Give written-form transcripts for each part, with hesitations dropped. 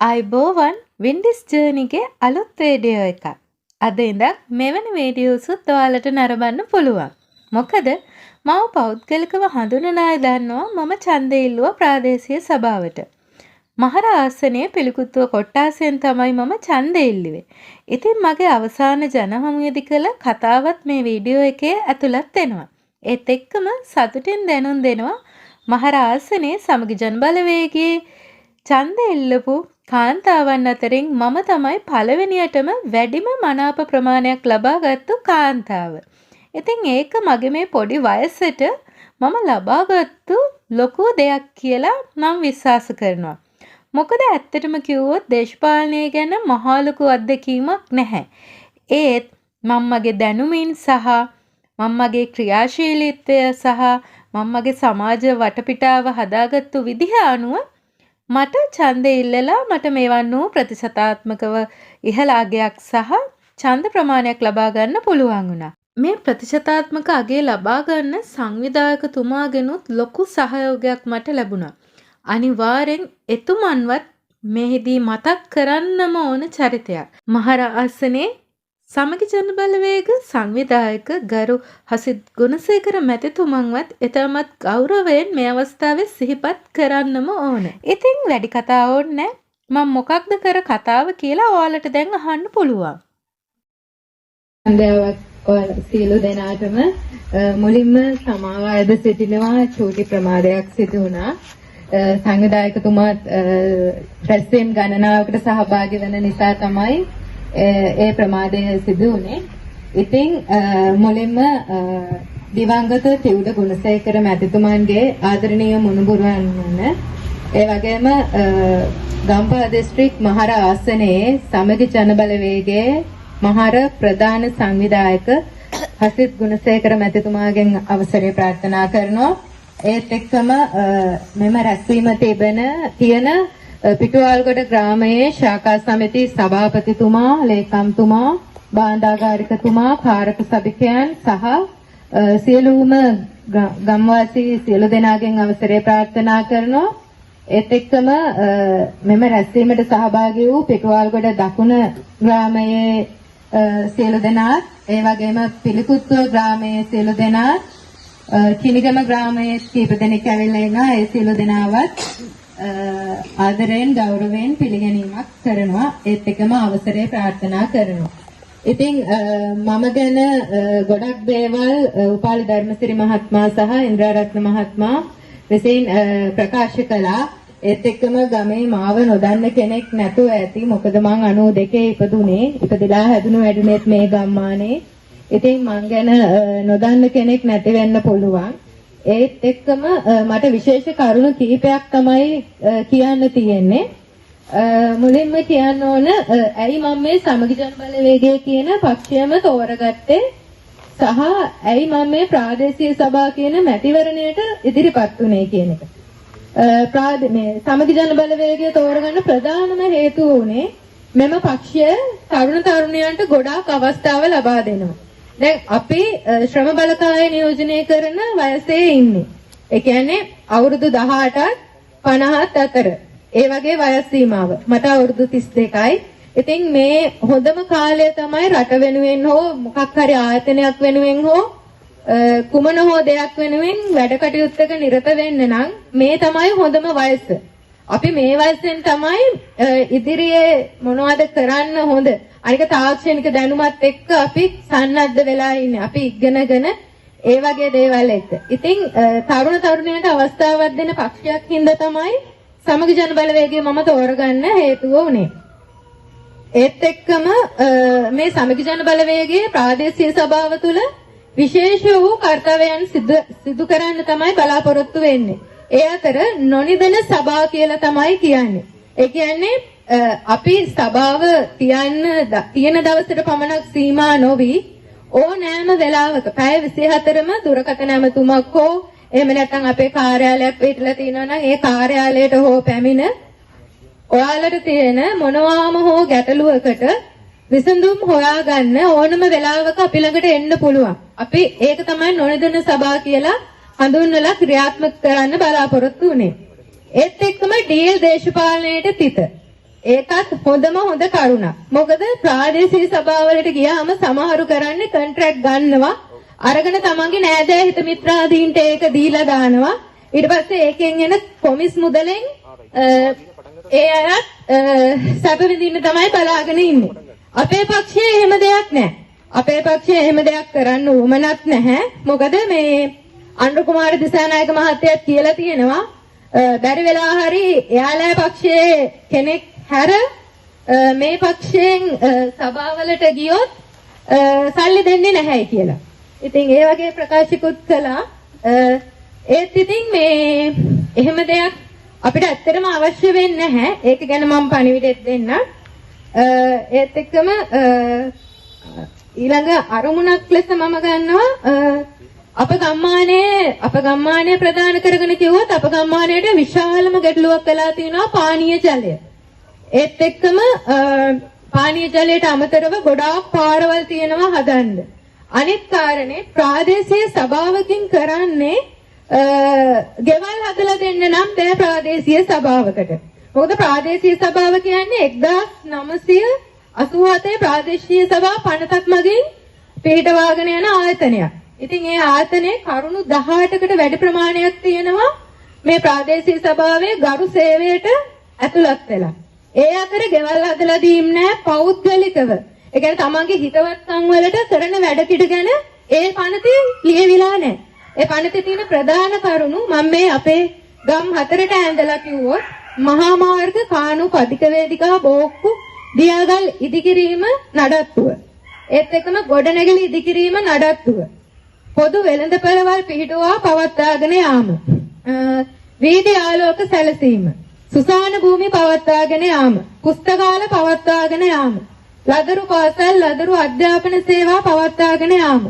අයිබෝවන් වින්ඩිස් ජර්නිගේ අලුත් වීඩියෝ එකක්. අද ඉඳන් මෙවැනි වීඩියෝසුත් ඔයාලට නරඹන්න පුළුවන්. මොකද මම පෞද්ගලිකව හඳුනන අය දන්නවා මම ඡන්දය ඉල්ලුවා ප්‍රාදේශීය සභාවට. මහර ආසනයේ පිළිකුත්තුව කොට්ටාසයෙන් තමයි මම ඡන්දය ඉල්ලුවේ. ඉතින් මගේ අවසාන ජනහමුවේදී කළ කතාවත් මේ වීඩියෝ එකේ ඇතුළත් වෙනවා. ඒත් එක්කම සතුටින් දැනුම් දෙනවා මහර ආසනයේ සමගි ජන බලවේගයේ ඡන්දය ඉල්ලපු කාන්තාවන් අතරින් මම තමයි පළවෙනියටම වැඩිම මනාප ප්‍රමාණයක් ලබාගත්තු කාන්තාව. ඉතින් ඒක මගේ මේ පොඩි වයසට මම ලබාගත්තු ලොකු දෙයක් කියලා මම විශ්වාස කරනවා. මොකද ඇත්තටම කිව්වොත් දේශපාලනය ගැන මහා ලොකු අත්දැකීමක් නැහැ. ඒත් මම මගේ දැනුමින් සහ මම මගේ ක්‍රියාශීලීත්වය සහ මම මගේ සමාජ වටපිටාව හදාගත්තු විදිහ අනුව මට ඡන්දය ඉල්ලලා මට මේවන් වූ ප්‍රතිශතාත්මකව ඉහළ අගයක් සහ ඡන්ද ප්‍රමාණයක් ලබා ගන්න පුළුවන් වුණා. මේ ප්‍රතිශතාත්මක අගය ලබා ගන්න සංවිධායකතුමාගෙනුත් ලොකු සහයෝගයක් මට ලැබුණා. අනිවාර්යෙන් එතුමන්වත් මෙහිදී මතක් කරන්නම ඕන චරිතයක්. මහර ආසනයේ සමගි ජන බලවේග සංවිධායක ගරු හසිත් ගුණසේකර මැතිතුමන්වත් එතරම්වත් ගෞරවයෙන් මේ අවස්ථාවේ සිහිපත් කරන්නම ඕන. ඉතින් වැඩි කතා ඕනේ මම මොකක්ද කර කතාව කියලා ඔයාලට දැන් අහන්න පුළුවන්. සන්ධ්‍යාවක් සියලු දෙනාටම මුලින්ම සමාව අයද සිටිනවා චූටි ප්‍රමාදයක් සිදු වුණා. සංවිධායකතුමාත් රැස්වීම් ගණනාවකට සහභාගී වෙන නිසා තමයි ඒ ප්‍රමාදය සිදු වුණේ. ඉතින් මුලින්ම දිවංගත තිවුඩ ගුණසේකර මැතිතුමන්ගේ ආදරණීය මුණුබුරුවන් වන ඒ වගේම ගම්පහ දිස්ත්‍රික් මහර ආසනයේ සමගි ජන බලවේගයේ මහර ප්‍රධාන සංවිධායක හසිත් ගුණසේකර මැතිතුමාගෙන් අවසරය ප්‍රාර්ථනා කරනවා. ඒත් එක්කම මෙම රැස්වීම තියෙන පිටුවල්ගොඩ ග්‍රාමයේ ශාඛා සමිති සභාපතිතුමා, ලේකම්තුමා, බාණ්ඩාගාරිකතුමා, කාරක සභිකයන් සහ සියලුම ගම්වාසී සියලු දෙනාගෙන් අවසරය ප්‍රාර්ථනා කරනවා. ඒත් එක්කම මෙම රැස්වීමට සහභාගී වූ පිටුවල්ගොඩ දකුණ ග්‍රාමයේ සියලු දෙනාත්, ඒ වගේම පිළිකුත්තුව ග්‍රාමයේ සියලු දෙනාත්, කිනිගම ග්‍රාමයේ කීප දෙනෙක් ඇවිල්ලා ඉන්නවා. ඒ සියලු දෙනාවත් ආදරයෙන් ගෞරවයෙන් පිළිගැනීමක් කරනවා. ඒත් එකම අවසරය ප්‍රාර්ථනා කරනවා. ඉතින් මම ගැන ගොඩක් දේවල් උපාලි ධර්මසිරි මහත්මයා සහ ඉන්ද්‍රාරත්න මහත්මයා විසින් ප්‍රකාශ කළා. ඒත් එක්කම ගමේ මාව නොදන්න කෙනෙක් නැතුව ඇති. මොකද මං 92 ඉපදුනේ. ඉපදලා හැදුණු වැඩුණෙත් මේ ගම්මානේ. ඉතින් මං ගැන නොදන්න කෙනෙක් නැති වෙන්න පුළුවන්. ඒත් එක්කම මට විශේෂ කරුණු කිහිපයක් තමයි කියන්න තියෙන්නේ. මුලින්ම කියන්න ඕන ඇයි මම මේ සමගි ජන බලවේගය කියන පක්ෂයම තෝරගත්තේ සහ ඇයි මම මේ ප්‍රාදේශීය සභා කියන මැතිවරණයට ඉදිරිපත් වුණේ කියන එක. මේ සමගි ජන බලවේගය තෝරගන්න ප්‍රධානම හේතුව උනේ මෙම පක්ෂය තරුණ තරුණියන්ට ගොඩාක් අවස්ථාව ලබා දෙනවා. දැන් අපි ශ්‍රම බලකාය නියෝජනය කරන වයසේ ඉන්නේ. ඒ කියන්නේ අවුරුදු 18ත් 50ත් අතර. ඒ වගේ වයස් සීමාව. මට අවුරුදු 32යි. ඉතින් මේ හොඳම කාලය තමයි රට වෙනුවෙන් හෝ මොකක් හරි ආයතනයක් වෙනුවෙන් හෝ කුමන හෝ දෙයක් වෙනුවෙන් වැඩ කටයුත්තක නිරත වෙන්න නම් මේ තමයි හොඳම වයස. අපි මේ වයසෙන් තමයි ඉදිරියේ මොනවද කරන්න හොඳ. අනික තාක්ෂණික දැනුමත් එක්ක අපි සන්නද්ධ වෙලා ඉන්නේ. අපි ඉගෙනගෙන ඒ වගේ දේවල් එක්ක. ඉතින් තරුණ තරුණියන්ට අවස්ථාවක් දෙන පක්ෂයක් හින්දා තමයි සමගි ජන බලවේගය මම තෝරගන්න හේතුව උනේ. ඒත් එක්කම මේ සමගි ජන බලවේගයේ ප්‍රාදේශීය සභාව තුළ විශේෂ වූ කාර්යයන් සිදු කරන්න තමයි බලාපොරොත්තු වෙන්නේ. ඒ අතර නොනිදන සභා කියලා තමයි කියන්නේ. ඒ කියන්නේ අපි සභාව තියෙන දවසට පමණක් සීමා නොවි ඕනෑම වෙලාවක පැය 24ම දුරකථන ඇමතුමක් හෝ එහෙම නැත්නම් අපේ කාර්යාලයක් පිටලා තියෙනවා නම් ඒ කාර්යාලයට හෝ පැමිණ ඔයාලට තියෙන මොනවාම හෝ ගැටලුවකට විසඳුම් හොයාගන්න ඕනම වෙලාවක අපි ළඟට එන්න පුළුවන්. අපි ඒක තමයි නොනිදන සභා කියලා හඳුන්වලා ක්‍රියාත්මක කරන්න බලාපොරොත්තු වෙන්නේ. ඒත් එක්කම ඩීඑල් දේශපාලනයේට තිත ඒකත් හොඳම හොඳ කරුණක්. මොකද ප්‍රාදේශීය සභාවලට ගියාම සමහරු කරන්නේ කොන්ට්‍රැක්ට් ගන්නවා. අරගෙන තමන්ගේ නෑදෑ හිත මිත්‍රාදීන්ට ඒක දීලා දානවා. ඊට පස්සේ ඒකෙන් එන කොමිස් මුදලෙන් ඒ අය සැප විඳින්න තමයි බලාගෙන ඉන්නේ. අපේ පක්ෂයේ එහෙම දෙයක් නැහැ. අපේ පක්ෂයේ එහෙම දෙයක් කරන්න උවමනක් නැහැ. මොකද මේ අනුර කුමාර දිසානායක මහත්තයාත් කියලා තියෙනවා බැරි වෙලා හරි එයාලා පක්ෂයේ කෙනෙක් හැර මේ පක්ෂයෙන් සභාවලට ගියොත් සල්ලි දෙන්නේ නැහැ කියලා. ඉතින් ඒ වගේ ප්‍රකාශිකුත් කළා. ඒත් ඉතින් මේ එහෙම දෙයක් අපිට ඇත්තටම අවශ්‍ය වෙන්නේ නැහැ. ඒක ගැන මම පණිවිඩයක් දෙන්න. ඒත් එක්කම ඊළඟ අරමුණක් ලෙස මම ගන්නවා අප ගම්මානයේ ප්‍රදාන කරගෙන කිව්වොත් අප ගම්මානයට විශාලම ගැටලුවක් වෙලා තියෙනවා පානීය ජලය. ඒත් එක්කම පානීය ජලයට අමතරව ගොඩාක් පාරවල් තියෙනවා හදන්න. අනිත් කාරණේ ප්‍රාදේශීය සභාවකින් කරන්නේ ගෙවල් හදලා දෙන්න නම් බෑ ප්‍රාදේශීය සභාවකට. මොකද ප්‍රාදේශීය සභාව කියන්නේ 1987 ප්‍රාදේශීය සභා පනතක් මගින් පිටවාගෙන යන ආයතනයක්. ඉතින් ඒ ආයතනයේ කරුණු 18කට වැඩි ප්‍රමාණයක් තියෙනවා මේ ප්‍රාදේශීය සභාවේ ගරු සේවයට ඇතුළත් වෙලා. ඒ අතර ගෙවල් හදලා දීම් නැහැ පෞද්ගලිකව. ඒ කියන්නේ තමන්ගේ හිතවත්කම් වලට කරන වැඩ පිට ගැන ඒ පනතේ ලියවිලා නැහැ. ඒ පනතේ තියෙන ප්‍රධාන කරුණු මම මේ අපේ ගම් හතරට ඇඳලා කිව්වොත් මහා මාර්ග කානු පදික වේදිකා බෝක්කු දියාගල් ඉදිකිරීම නඩත්තුව. ඒත් එක්කම ගොඩනැගිලි ඉදිකිරීම නඩත්තුව. පොදු වෙළඳපළවල් පිහිටුවා පවත්වාගෙන යාම. වීදි ආලෝක සැලසීම. සුසාන භූමි පවත්වාගෙන යාම. පුස්තකාල පවත්වාගෙන යාම. ලදරු පාසල් ලදරු අධ්‍යාපන සේවා පවත්වාගෙන යාම.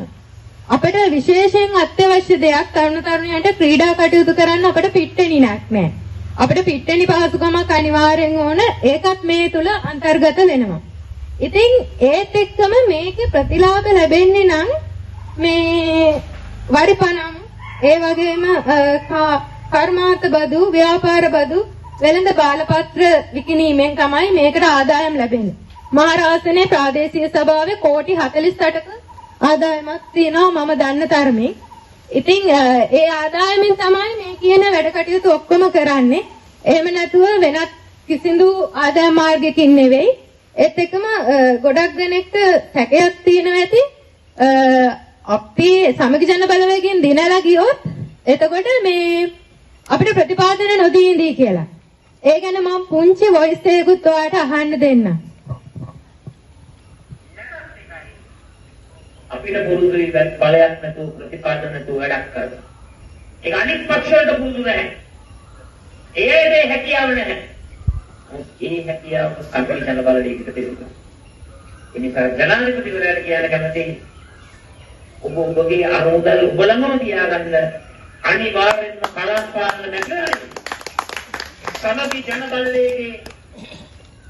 අපිට විශේෂයෙන් අත්‍යවශ්‍ය දෙයක් තරුණ තරුණියන්ට ක්‍රීඩා කටයුතු කරන්න අපිට පිට්ටනි නැහැ. අපිට පිට්ටනි පහසුකමක් අනිවාර්යෙන් ඕන. ඒකත් මේ තුල අන්තර්ගත වෙනවා. ඉතින් ඒත් එක්කම මේකේ ප්‍රතිලාභ ලැබෙන්නේ නම් මේ වරිපණම් ඒ වගේම කර්මාන්ත බදු ව්‍යාපාර බදු වෙළඳ බාලපත්‍ර විකිණීමෙන් තමයි මේකට ආදායම් ලැබෙන්නේ. මහරාසනේ ප්‍රාදේශීය සභාවේ කෝටි 48ක ආදායමක් තියෙනවා මම දන්න තරමේ. ඉතින් ඒ ආදායමෙන් තමයි මේ කියන වැඩ කටයුතු ඔක්කොම කරන්නේ. එහෙම නැතුව වෙනත් කිසිදු ආදායම් මාර්ගයකින් නෙවෙයි. ඒත් එක්කම ගොඩක් දෙනෙක්ට සැකයක් තියෙනවා ඇති අපි සමගි ජන බලවේගයෙන් දිනලා ගියොත් එතකොට මේ අපිට ප්‍රතිපාදන නොදී ඉඳී කියලා. ඒ ගැන මම පුංචි වොයිස් එකකුත් ඔයාලට අහන්න දෙන්න. අපිට පුරුදු බලයක් නැතුව ප්‍රතිපාදන නැතුව වැඩක් කරනවා. ඒක අනිත් පක්ෂවලට පුරුදු නැහැ. ඒකේ හැකියාව නැහැ. ඒ හැකියාව සම්පූර්ණ ජන බලවේගයකට තිබුණා. ඒ නිසා ජනාධිපතිවරයාට කියන කැමැති ඔබගේ අරමුදල් ඔබලම තියාගන්න අනිවාර්යෙන්ම කලාපාලන නැත්නම් සමගි ජන බලවේගයේ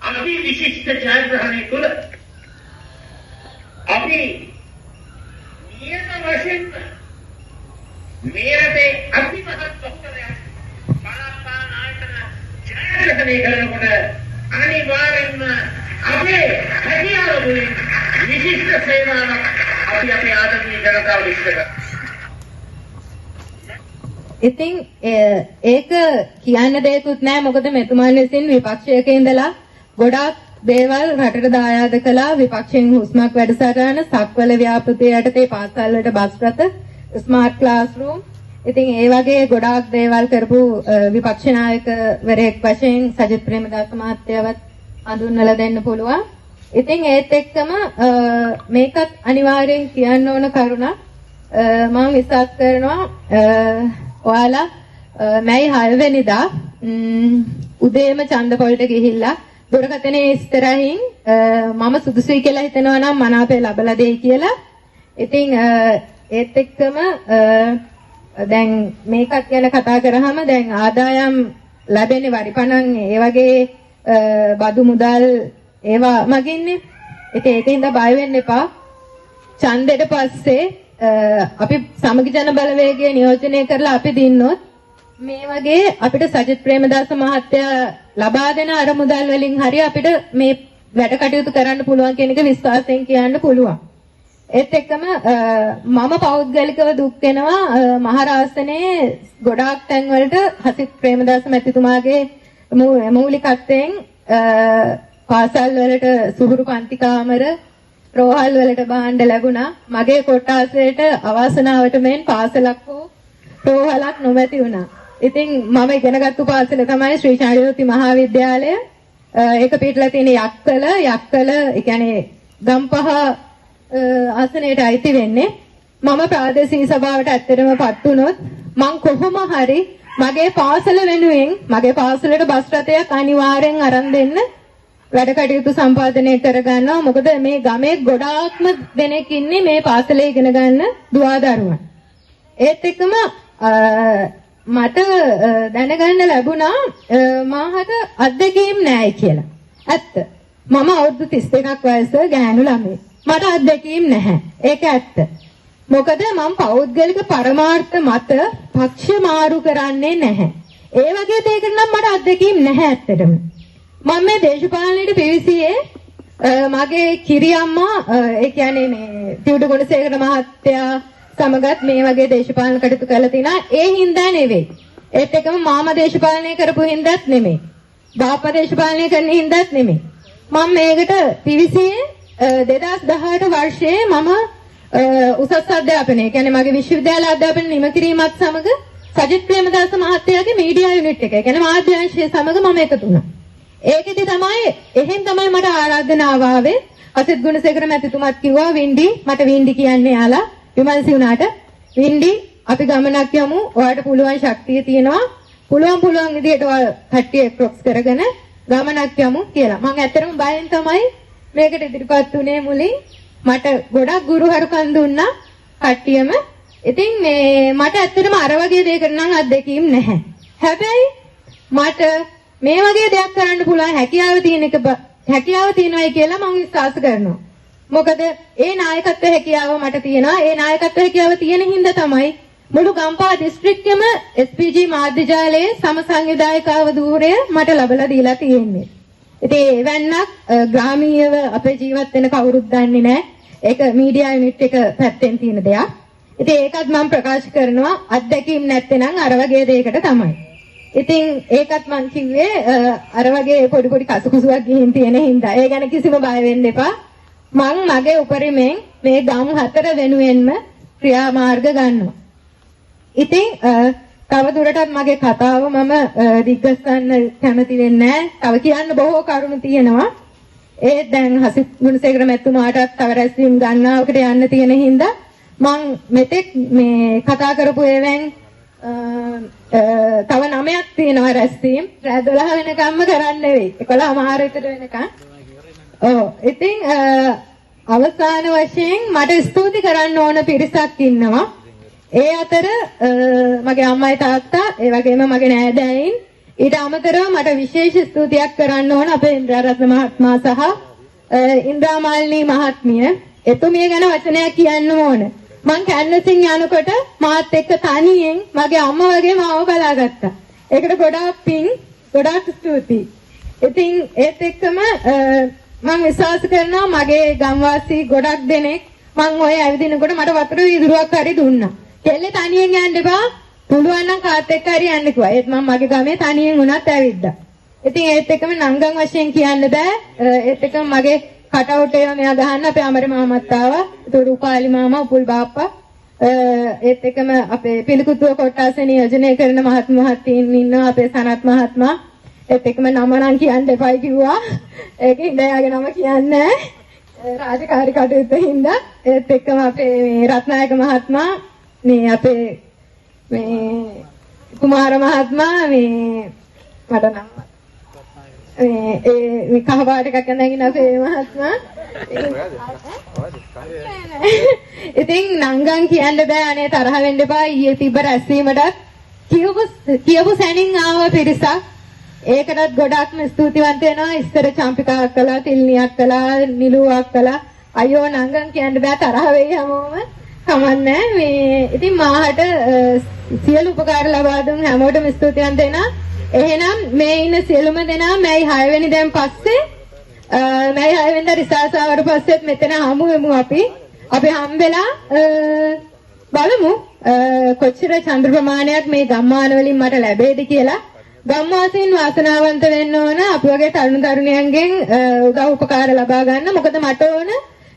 අති විශිෂ්ට ජයග්‍රහණය තුළ අපි නියම වශයෙන් මේ රටේ අතිමහත් බහුතරයක් කලාපාලන ආයතන ජයග්‍රහණය කරනකොට අනිවාර්යෙන්ම අපේ හැකියාව වලින් විශිෂ්ට සේවාවක් අපි අපේ ආදරණීය ජනතාවට ඉෂ්ට කරනවා. ඉතින් ඒක කියන්න දෙයක්වත් නැහැ. මොකද මෙතුමන් විසින් විපක්ෂයක ඉඳලා ගොඩාක් දේවල් රටට දායාද කළා. විපක්ෂයෙන් හුස්මක් වැඩසටහන, සක්වල ව්‍යාපෘතිය යටතේ පාසල් වලට බස් රථ, ස්මාර්ට් ක්ලාස්රූම්. ඉතින් ඒ වගේ ගොඩාක් දේවල් කරපු විපක්ෂ නායකවරයෙක් වශයෙන් සජිත් ප්‍රේමදාස මහත්තයාවත් හඳුන්වලා දෙන්න පුළුවන්. ඉතින් ඒත් එක්කම මේකත් අනිවාර්යෙන් කියන්න ඕන කරුණක්. මම විශ්වාස කරනවා ඔයාලා මැයි 6 වෙනිදා උදේම ඡන්දපොලට ගිහිල්ලා දුරකථනයේ ඉස්තරහින් මම සුදුසුයි කියලා හිතනවා නම් මනාපය ලැබලා දෙයි කියලා. ඉතින් ඒත් එක්කම දැන් මේකත් ගැන කතා කරාම දැන් ආදායම් ලැබෙන්නේ වරිපණන් ඒ වගේ බදු මුදල් ඒවා මගින්නේ. ඉතින් ඒකින්ද බය වෙන්න එපා. ඡන්දෙට පස්සේ අපි සමගි ජන බලවේගය නියෝජනය කරලා අපි දින්නොත් මේ වගේ අපිට සජිත් ප්‍රේමදාස මහත්තයා ලබා දෙන අර මුදල් වලින් හරි අපිට මේ වැඩ කටයුතු කරන්න පුළුවන් කියන එක විශ්වාසයෙන් කියන්න පුළුවන්. ඒත් එක්කම මම පෞද්ගලිකව දුක් වෙනවා මහරාසනේ ගොඩාක් තැන් වලට හසිත් ප්‍රේමදාස මැතිතුමාගේ මූලිකත්වයෙන් පාසල් වලට සුහුරු පන්ති කාමර රෝහල් වලට භාණ්ඩ ලැබුණා. මගේ කොට්ටාසයට අවාසනාවට මෙන් පාසලක් හෝ රෝහලක් නොමැති වුණා. ඉතින් මම ඉගෙනගත්තු පාසල තමයි ශ්‍රී චාරියෝති මහාවිද්‍යාලය. ඒක පිටලා තියෙන යක්කල ඒ කියන්නේ ගම්පහ ආසනයට අයිති වෙන්නේ. මම ප්‍රාදේශීය සභාවට ඇත්තටම පත් වුණොත් මං කොහොම හරි මගේ පාසල වෙනුවෙන් මගේ පාසලට බස් රථයක් අනිවාර්යෙන් අරන් දෙන්න වැඩ කටයුතු සම්පාදනය කරගන්නවා. මොකද මේ ගමේ ගොඩාක්ම දෙනෙක් ඉන්නේ මේ පාසලේ ඉගෙන ගන්න දුවදරුවන්. ඒත් එක්කම මට දැනගන්න ලැබුණා මාහට අත්දැකීම් නැහැ කියලා. ඇත්ත. මම අවුරුදු 31ක් වයස ගෑනු ළමයි. මට අත්දැකීම් නැහැ. ඒක ඇත්ත. මොකද මම පෞද්ගලික පරමාර්ථ මත පක්ෂ මාරු කරන්නේ නැහැ. ඒ වගේ දෙයකට නම් මට අත්දැකීම් නැහැ ඇත්තටම. මම මේ දේශපාලනයේ පිවිසියේ මගේ කිරියම්මා ඒ කියන්නේ මේ තිවුඩු ගුණසේකර මහත්තයා සමගත් මේ වගේ දේශපාලන කටයුතු කරලා තිනා ඒ හින්දා නෙවෙයි. ඒත් එකම මාමා දේශපාලනය කරපු හින්දාත් නෙමෙයි. බාප්පා දේශපාලනය කරන හින්දාත් නෙමෙයි. මම මේකට පිවිසියේ 2018 වර්ෂයේ මම උසස් අධ්‍යාපනය කියන්නේ මගේ විශ්වවිද්‍යාල අධ්‍යාපනය නිම කිරීමත් සමග සජිත් ප්‍රේමදාස මහත්තයාගේ මීඩියා යුනිට් එක කියන්නේ මාධ්‍ය අංශය සමග මම එකතු වුණා. ඒකෙදි තමයි එහෙන් තමයි මට ආරාධනාව ආවේ. අසිත් ගුණසේකර මැතිතුමත් කිව්වා වින්ඩි මට වින්ඩි කියන්නේ යාලා විමල්සි උනාට වින්ඩි අපි ගමනක් යමු. ඔයාලට පුළුවන් ශක්තිය තියෙනවා. පුළුවන් විදිහට ඔයාලා කට්ටිය ක්‍රොක්ස් කරගෙන ගමනක් යමු කියලා. මම ඇත්තටම බයෙන් තමයි මේකට ඉදිරිපත් වුණේ මුලින්. මට ගොඩක් ගුරුහරුකම් දුන්නා කට්ටියම. ඉතින් මේ මට ඇත්තටම අර වගේ දෙයකට නම් අත්දැකීම් නැහැ. හැබැයි මට මේ වගේ දෙයක් කරන්න පුළුවන් හැකියාව තියෙනවායි කියලා මම විශ්වාස කරනවා. මොකද ඒ නායකත්ව හැකියාව මට තියෙනවා. ඒ නායකත්ව හැකියාව තියෙන හින්දා තමයි මුළු ගම්පහ දිස්ත්‍රික්කෙම SPG මාධ්‍ය ජාලයේ සමසංවිධායකව ධූරය මට ලැබලා දීලා තියෙන්නේ. ඉතින් එවන්නක් ග්‍රාමීයව අපේ ජීවත් වෙන කවුරුත් දන්නේ නැහැ. ඒක මීඩියා යුනිට් එක පැත්තෙන් තියෙන දෙයක්. ඉතින් ඒකත් මම ප්‍රකාශ කරනවා අත්දැකීම් නැත්නම් අර වගේ දෙයකට තමයි. ඉතින් ඒකත් මම කිව්වේ අර වගේ පොඩි කසුකුසුවක් ගිහින් තියෙන හින්දා. ඒ ගැන කිසිම බය වෙන්න එපා. මං මගේ උපරිමයෙන් මේ ගම් හතර වෙනුවෙන්ම ක්‍රියාමාර්ග ගන්නවා. ඉතින් තව දුරටත් මගේ කතාව මම දිග්ගස්සන්න කැමති වෙන්නේ නැහැ. තව කියන්න බොහෝ කරුණු තියෙනවා. ඒ දැන් හසිත් ගුණසේකර මැතිතුමාටත් තව රැස්වීම් ගන්නවකට යන්න තියෙන හින්දා මං මෙතෙක් මේ කතා කරපු ඒවෙන් තව 9ක් තියෙනවා රැස්වීම්. රෑ 12 වෙනකම්ම කරන්න නෙවෙයි. 11:00 විතර වෙනකම්. ඉතින් අවසාන වශයෙන් මට ස්තුති කරන්න ඕන පිරිසක් ඉන්නවා. ඒ අතර මගේ අම්මයි තාත්තා ඒ වගේම මගේ නෑදෑයින් ඊට අමතරව මට විශේෂ ස්තුතියක් කරන්න ඕන අපේ ඉන්ද්‍රාරත්න මහත්මයා සහ ඉන්ද්‍රාමාලිනී මහත්මිය. එතුමිය ගැන වචනයක් කියන්න ඕන. මං කැන්වසින් යනකොට මාත් එක්ක තනියෙන් මගේ අම්මා වගේ මාව බලාගත්තා. ඒකට ගොඩාක් ස්තුතියි. ඉතින් ඒත් එක්කම මම විශ්වාස කරනවා මගේ ගම්වාසී ගොඩක් දෙනෙක් මං ඔය ඇවිදිනකොට මට වතුර වීදුරුවක් හරි දුන්නා. කෙල්ලේ තනියෙන් යන්න එපා. පුළුවන් නම් කාත් එක්ක හරි යන්න කිව්වා. ඒත් මම මගේ ගමේ තනියෙන් වුණත් ඇවිද්දා. ඉතින් ඒත් එක්කම නංගන් වශයෙන් කියන්න බෑ. ඒත් එක්කම මගේ කටවුට් එක මෙයා ගහන්න අපේ අමරේ මාමත් ආවා. ඒතකොට උපාලි මාමා උපුල් බාප්පා ඒත් එක්කම අපේ පිළිකුතුව කොට්ටාසේ නියෝජනය කරන මහත්මීන් ඉන්නවා අපේ සනත් මහත්මයා. ඒත් එක්කම නම නම් කියන්න එපයි කිව්වා. ඒකේ ඉඳයාගේ නම කියන්නේ රාජකාරී කටයුතු හින්දා. ඒත් එක්කම අපේ මේ රත්නායක මහත්මයා මේ අපේ මේ කුමාර මහත්මයා මේ මට නම් මේ කහපාට එකක් නැගින අපේ මහත්මයා. ඉතින් නංගන් කියන්න බෑ අනේ තරහ වෙන්න එපා. ඊයේ තිබ්බ රැස්වීමටත් කියපු සැනින් ආව පිරිසක්. ඒකටත් ගොඩක්ම ස්තුතිවන්ත වෙනවා. ඉස්සර චම්පිකාවක් කළා, තිල්නියක් කළා, නිලුවක් කළා. අයියෝ නංගන් කියන්න බෑ තරහ වෙයි හැමෝම. කමන්නේ මේ ඉතින් මාහට සියලු උපකාර ලබා දුන් හැමෝටම ස්තුතිවන්ත වෙනවා. එහෙනම් මේ ඉන්න සියලුම දෙනා මැයි 6 වෙනිදාන් පස්සේ මැයි 6 වෙනිදා රිසාසාවට පස්සෙත් මෙතන හමු වෙමු අපි හම්බෙලා බලමු කොච්චර චන්ද්‍ර ප්‍රමාණයක් මේ ගම්මාන වලින් මට ලැබෙයිද කියලා. ගම්වාසීන් වාසනාවන්ත වෙන්න ඕන අපි වගේ තරුණ තරුණියන්ගෙන් උදව් උපකාර ලබා ගන්න. මොකද මට ඕන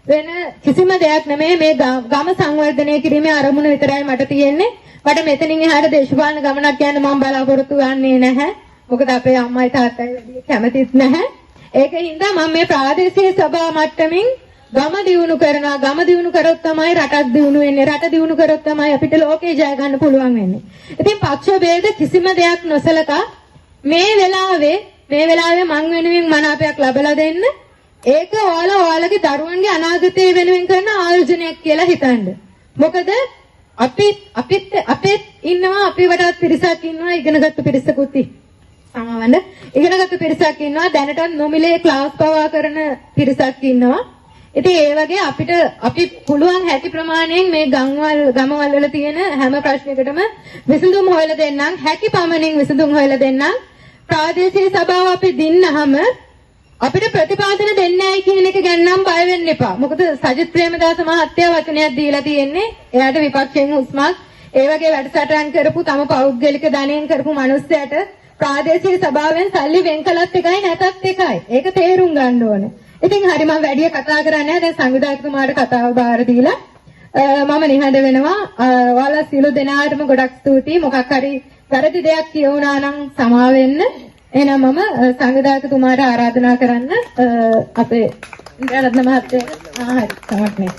වෙන කිසිම දෙයක් නෙමෙයි මේ ගම සංවර්ධනය කිරීමේ අරමුණ විතරයි මට තියෙන්නේ. මට මෙතනින් එහාට දේශපාලන ගමනක් යන්න මම බලාපොරොත්තු වෙන්නේ නැහැ. මොකද අපේ අම්මයි තාත්තයි වැඩි කැමතිත් නැහැ. ඒකින්ද මම මේ ප්‍රාදේශීය සභා මට්ටමින් ගම දියුණු කරනවා. ගම දියුණු කරොත් තමයි රටක් දියුණු වෙන්නේ. රට දියුණු කරොත් තමයි අපිට ලෝකේ ජය ගන්න පුළුවන් වෙන්නේ. ඉතින් පක්ෂ ભેද කිසිම දෙයක් නොසලකා මේ වෙලාවේ මං වෙනුවෙන් මනාපයක් ලැබලා දෙන්න. ඒක ඔයාලගේ දරුවන්ගේ අනාගතය වෙනුවෙන් කරන ආයෝජනයක් කියලා හිතන්න. මොකද අපිත් ඉන්නවා අපි වටාත් පිරිසක් ඉන්නවා ඉගෙනගත්තු පිරිසකුත් සමවන්න ඉගෙනගත්තු පිරිසක් ඉන්නවා දැනටත් නොමිලේ ක්ලාස් පවා කරන පිරිසක් ඉන්නවා. ඉතින් ඒ වගේ අපි පුළුවන් හැකි ප්‍රමාණයෙන් මේ ගමවල වල තියෙන හැම ප්‍රශ්නයකටම විසඳුම් හොයලා දෙන්නම්. හැකි පමණින් විසඳුම් හොයලා දෙන්නම්. ප්‍රාදේශීය සභාව අපි දින්නහම අපිට ප්‍රතිපාදන දෙන්නේ නැහැ කියන එක ගැන නම් බය වෙන්න එපා. මොකද සජිත් ප්‍රේමදාස මහත්තයා වචනයක් දීලා තියෙන්නේ. එයාට විපක්ෂයෙන් හුස්මක් ඒ වගේ වැඩසටහන් කරපු තම පෞද්ගලික ධනෙන් කරපු මිනිස්සයාට ප්‍රාදේශීය සභාවෙන් සල්ලි වෙන් කළත් එකයි නැතත් එකයි. ඒක තේරුම් ගන්න ඕනේ. ඉතින් හරි මම වැඩි කතා කරන්නේ නැහැ. දැන් සංවිධායකතුමාට කතාව බාර දීලා මම නිහඬ වෙනවා. ඔයාලා සියලු දෙනාටම ගොඩක් ස්තුතියි. මොකක් හරි වැරදි දෙයක් කියවුණා නම් සමා වෙන්න. එහෙනම් මම සංවිධායකතුමාට ආරාධනා කරන්න අපේ ඉන්ද්‍රරත්න මහත්තයා හරි සමත් නේ.